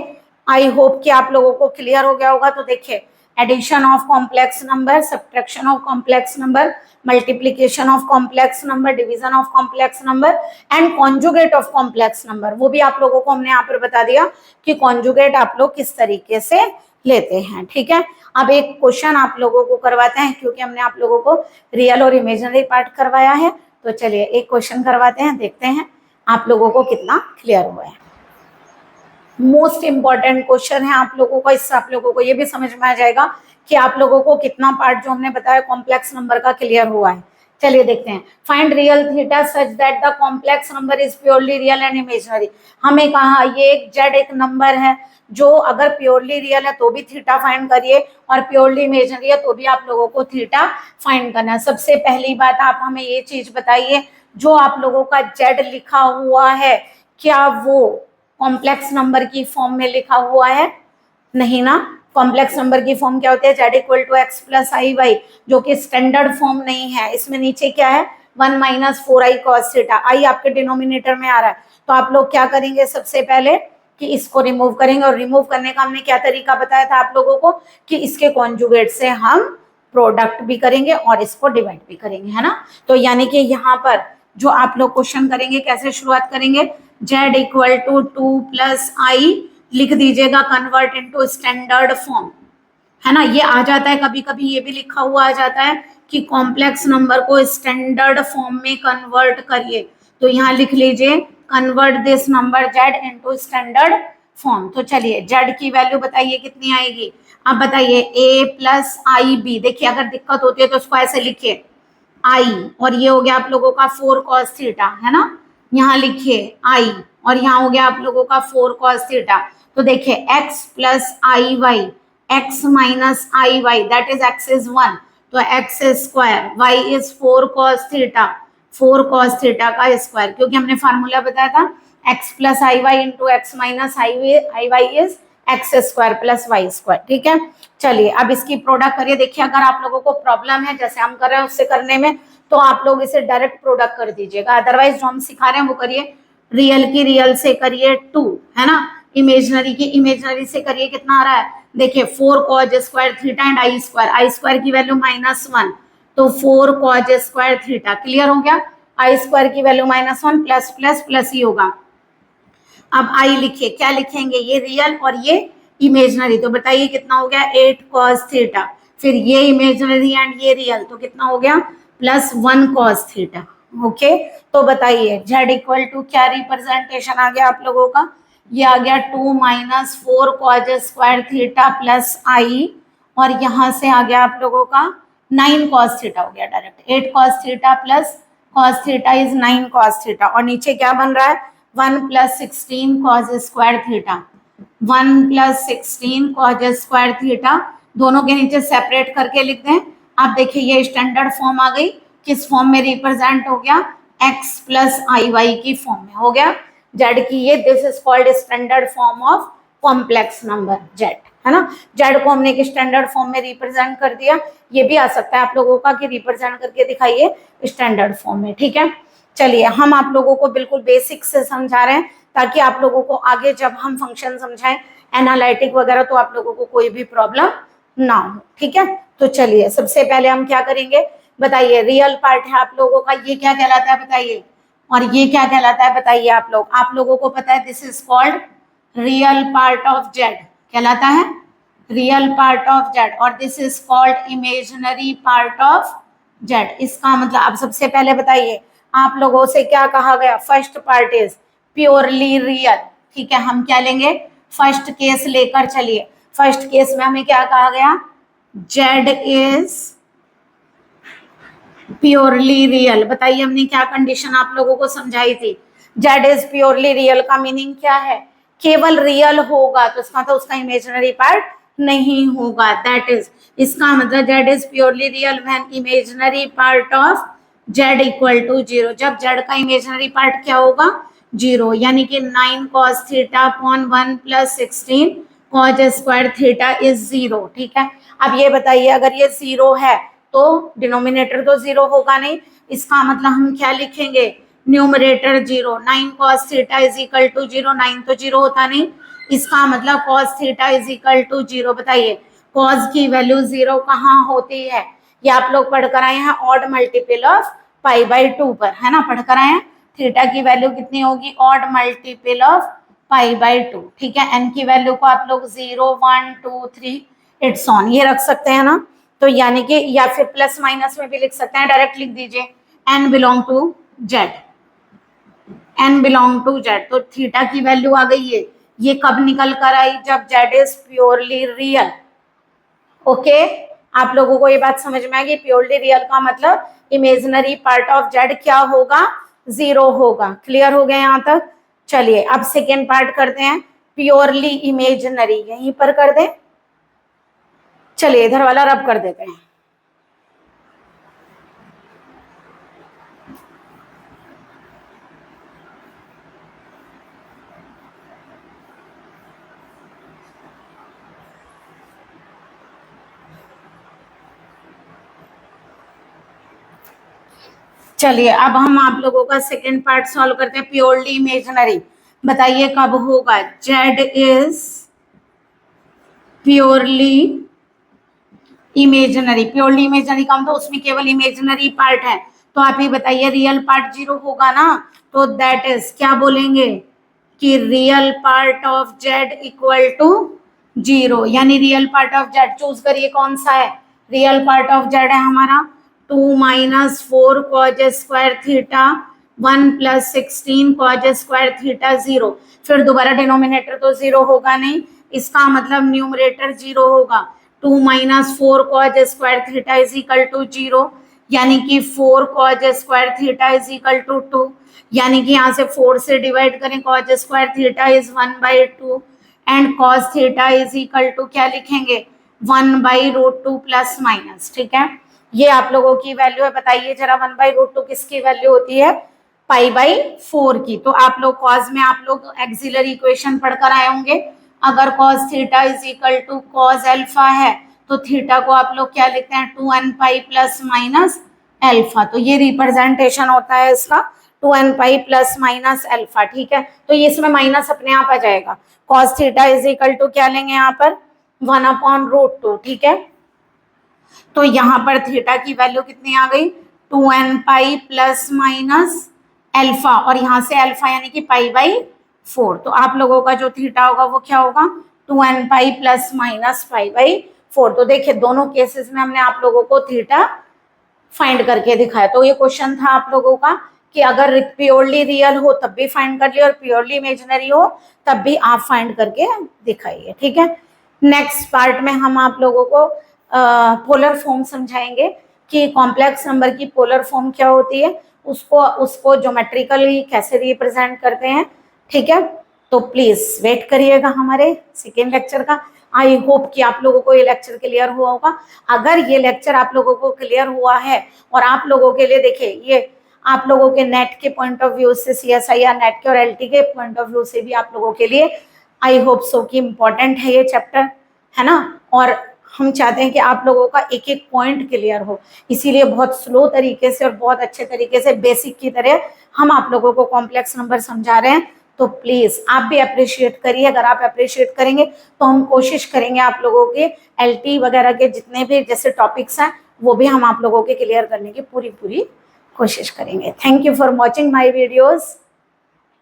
आई होप कि आप लोगों को क्लियर हो गया होगा। तो देखिए addition of complex number, subtraction of complex number, multiplication of complex number, division of complex number and conjugate of complex number, वो भी आप लोगों को हमने यहाँ पर बता दिया कि कॉन्जुगेट आप लोग किस तरीके से लेते हैं। ठीक है, अब एक क्वेश्चन आप लोगों को करवाते हैं, क्योंकि हमने आप लोगों को रियल और इमेजिनरी पार्ट करवाया है, तो चलिए एक क्वेश्चन करवाते हैं, देखते हैं आप लोगों को कितना क्लियर हुआ है। मोस्ट इंपॉर्टेंट क्वेश्चन है आप लोगों को, इससे आप लोगों को ये भी समझ में आ जाएगा कि आप लोगों को कितना पार्ट जो हमने बताया कॉम्प्लेक्स नंबर का क्लियर हुआ है। चलिए देखते हैं। Find real theta such that the complex number is purely real and imaginary. हमें कहा ये एक जेड एक नंबर है जो अगर प्योरली रियल है तो भी थीटा फाइंड करिए और प्योरली इमेजिनरी है तो भी आप लोगों को थीटा फाइंड करना है। सबसे पहली बात आप हमें ये चीज बताइए, जो आप लोगों का जेड लिखा हुआ है क्या वो कॉम्प्लेक्स नंबर की फॉर्म में लिखा हुआ है? नहीं ना। कॉम्प्लेक्स नंबर की फॉर्म क्या होती है? Z equal to x plus i y, जो कि स्टैंडर्ड फॉर्म नहीं है। इसमें नीचे क्या है? 1 माइनस 4i cos थीटा। आई आपके डिनोमिनेटर में आ रहा है, तो आप लोग क्या करेंगे सबसे पहले कि इसको रिमूव करेंगे, और रिमूव करने का हमने क्या तरीका बताया था आप लोगों को कि इसके कॉन्जुगेट से हम प्रोडक्ट भी करेंगे और इसको डिवाइड भी करेंगे, है ना। तो यानी कि यहाँ पर जो आप लोग क्वेश्चन करेंगे कैसे शुरुआत करेंगे? z इक्वल टू 2 प्लस आई लिख दीजिएगा, कन्वर्ट इनटू स्टैंडर्ड फॉर्म, है ना। ये आ जाता है, कभी कभी ये भी लिखा हुआ आ जाता है कि कॉम्प्लेक्स नंबर को स्टैंडर्ड फॉर्म में कन्वर्ट करिए, तो यहाँ लिख लीजिए convert this number z into standard form. तो चलिए z की वैल्यू बताइए कितनी आएगी? अब बताइए a प्लस आई बी। देखिए अगर दिक्कत होती है तो उसको ऐसे लिखिए आई, और ये हो गया आप लोगों का 4 cos थीटा, है ना। यहाँ लिखिए आई और यहाँ हो गया आप लोगों का 4 cos थीटा। तो देखिए x plus i y, x minus i y that is x is 1, तो x square y is 4 cos theta, 4 cos theta का स्क्वायर, क्योंकि हमने फार्मूला बताया था x plus i y into x minus i y is x square plus y square. ठीक है, चलिए अब इसकी प्रोडक्ट करिए। देखिए अगर आप लोगों को प्रॉब्लम है जैसे हम कर रहे हैं उससे करने में, तो आप लोग इसे डायरेक्ट प्रोडक्ट कर दीजिएगा, अदरवाइज जो हम सिखा रहे हैं वो करिए रियल की रियल से करिए 2, है ना। इमेजनरी की इमेजनरी से करिए, कितना आ रहा है? देखिए 4 cos square theta and I square की वैल्यू -1, तो 4 cos स्क्वायर थीटा। क्लियर हो गया? आई स्क्वायर की वैल्यू -1 प्लस प्लस प्लस ही होगा। अब आई लिखिए, क्या लिखेंगे? ये रियल और ये इमेजनरी, तो बताइए कितना हो गया? 8 cos थीटा, फिर ये इमेजनरी एंड ये रियल, तो कितना हो गया? +1 cos थीटा। ओके, तो बताइए z इक्वल टू क्या रिप्रेजेंटेशन आ गया आप लोगों का? ये आ गया 2 minus 4 cos square theta plus i, और यहाँ से आ गया आप लोगों का 9 cos थीटा हो गया direct. 8 cos theta plus cos theta is 9 cos theta, और नीचे क्या बन रहा है? 1 plus 16 cos square theta, 1 plus 16 cos square theta, दोनों के नीचे सेपरेट करके लिख दें। आप देखिए ये स्टैंडर्ड फॉर्म आ गई, किस फॉर्म में रिप्रेजेंट हो गया? x प्लस आई वाई की फॉर्म में हो गया z की। ये this is called standard form of complex number z, है ना। z को हमने एक स्टैंडर्ड फॉर्म में रिप्रेजेंट कर दिया। ये भी आ सकता है आप लोगों का कि रिप्रेजेंट करके दिखाइए स्टैंडर्ड फॉर्म में। ठीक है, चलिए हम आप लोगों को बिल्कुल बेसिक से समझा रहे हैं ताकि आप लोगों को आगे जब हम फंक्शन समझाएं एनालिटिक वगैरह तो आप लोगों को कोई भी प्रॉब्लम ना हो। ठीक है, तो चलिए सबसे पहले हम क्या करेंगे बताइए? रियल पार्ट है आप लोगों का, ये क्या कहलाता है बताइए? और ये क्या कहलाता है बताइए? आप लोगों को पता है this is called real part of Z, कहलाता है रियल पार्ट ऑफ जेड, और this is called imaginary part of Z. इसका मतलब अब सबसे पहले बताइए आप लोगों से क्या कहा गया? First part is purely real. ठीक है, हम क्या लेंगे? फर्स्ट केस लेकर चलिए। फर्स्ट केस में हमें क्या कहा गया? Z is purely real. बताइए हमने क्या कंडीशन आप लोगों को समझाई थी? जेड इज प्योरली रियल का मीनिंग क्या है? केवल रियल होगा, तो इसका उसका इमेजिनरी पार्ट नहीं होगा। दैट इज, इसका मतलब z is purely real when imaginary part of z equal to 0। जब जेड का इमेजिनरी पार्ट क्या होगा? 0, यानी कि 9 cos theta upon 1 plus 16 cos square theta is 0। ठीक है, अब ये बताइए अगर ये 0 है तो डिनोमिनेटर तो 0 होगा नहीं, इसका मतलब हम क्या लिखेंगे? Numerator 0, 9 cos theta is equal to 0, 9 तो 0 होता नहीं, इसका मतलब cos theta is equal to 0। बताइए cos की वैल्यू 0 कहाँ होती है? ये आप लोग पढ़कर आए हैं odd multiple of pi by 2 पर, है ना, पढ़कर आए हैं। थीटा की वैल्यू कितनी होगी? ऑड मल्टीपल ऑफ π/2, ठीक है। n की वैल्यू को आप लोग 0, 1, 2, 3 इट्स ऑन ये रख सकते हैं ना, तो यानी कि या फिर प्लस माइनस में भी लिख सकते हैं, डायरेक्ट लिख दीजिए n belong to z, n belong to z। तो थीटा की वैल्यू आ गई है, ये कब निकल कर आई, जब z is purely real. Okay, आप लोगों को ये बात समझ में आएगी, प्योरली रियल का मतलब इमेजिनरी पार्ट ऑफ z क्या होगा, 0 होगा। क्लियर हो गया यहाँ तक। चलिए अब सेकेंड पार्ट करते हैं, प्योरली इमेजिनरी, यहीं पर कर दें। चलिए इधर वाला रब कर देते हैं। चलिए अब हम आप लोगों का सेकेंड पार्ट सॉल्व करते हैं, प्योरली इमेजिनरी। बताइए कब होगा, z is purely imaginary. Purely imaginary का मतलब उसमें केवल इमेजिनरी पार्ट है, तो आप ही बताइए रियल पार्ट 0 होगा ना, तो दैट इज क्या बोलेंगे कि real part of z equal to 0, यानी real part of z choose करिए कौन सा है, रियल पार्ट ऑफ z है हमारा 2 minus 4 cos square theta 1 plus 16 cause square theta 0। फिर दोबारा डिनोमिनेटर तो 0 होगा नहीं, इसका मतलब न्यूमरेटर 0 होगा। 2 minus 4 cos square theta is equal to 0, यानी कि 4 cos square theta is equal to 2, यानी कि यहाँ से 4 से डिवाइड करें, cos square theta is 1/2 and cos theta is equal to क्या लिखेंगे 1/√2 प्लस माइनस। ठीक है, ये आप लोगों की वैल्यू है। बताइए जरा 1/√2 किसकी वैल्यू होती है, π/4 की। तो आप लोग कॉस में आप लोग एक्सिलरी इक्वेशन पढ़कर आए होंगे, अगर cos theta is equal to cos alpha है तो थीटा को आप लोग क्या लिखते हैं 2n pi plus minus alpha, तो ये रिप्रेजेंटेशन होता है इसका 2n pi plus minus alpha. ठीक है, तो ये इसमें माइनस अपने आप आ जाएगा, cos theta is equal to क्या लेंगे यहाँ पर 1/√2। ठीक है, तो यहाँ पर थीटा की वैल्यू कितनी आ गई 2n pi plus minus alpha, और यहाँ से अल्फा यानी कि π/4। तो आप लोगों का जो थीटा होगा वो क्या होगा 2n पाई प्लस माइनस π/4। तो देखिए दोनों केसेस में हमने आप लोगों को थीटा फाइंड करके दिखाया। तो ये क्वेश्चन था आप लोगों का कि अगर प्योरली रियल हो तब भी फाइंड कर लिया और प्योरली इमेजिनरी हो तब भी आप फाइंड करके दिखाइए। ठीक है, नेक्स्ट पार्ट में हम आप लोगों को पोलर फॉर्म समझाएंगे कि कॉम्प्लेक्स नंबर की पोलर फॉर्म क्या होती है, उसको ज्योमेट्रिकली कैसे रिप्रेजेंट करते हैं। ठीक है, तो प्लीज वेट करिएगा हमारे सेकेंड लेक्चर का। आई होप कि आप लोगों को ये लेक्चर क्लियर हुआ होगा। अगर ये लेक्चर आप लोगों को क्लियर हुआ है और आप लोगों के लिए देखिए ये आप लोगों के नेट के पॉइंट ऑफ व्यू से, CSIR नेट के और LT के पॉइंट ऑफ व्यू से भी आप लोगों के लिए आई होप सो कि इम्पोर्टेंट है ये चैप्टर, है ना। और हम चाहते हैं कि आप लोगों का एक एक पॉइंट क्लियर हो, इसीलिए बहुत स्लो तरीके से और बहुत अच्छे तरीके से बेसिक की तरह हम आप लोगों को कॉम्प्लेक्स नंबर समझा रहे हैं। तो प्लीज आप भी अप्रिशिएट करिए, अगर आप अप्रिशिएट करेंगे तो हम कोशिश करेंगे आप लोगों के LT वगैरह के जितने भी जैसे टॉपिक्स हैं वो भी हम आप लोगों के क्लियर करने की पूरी कोशिश करेंगे। Thank you for watching my videos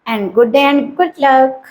and good day and good luck.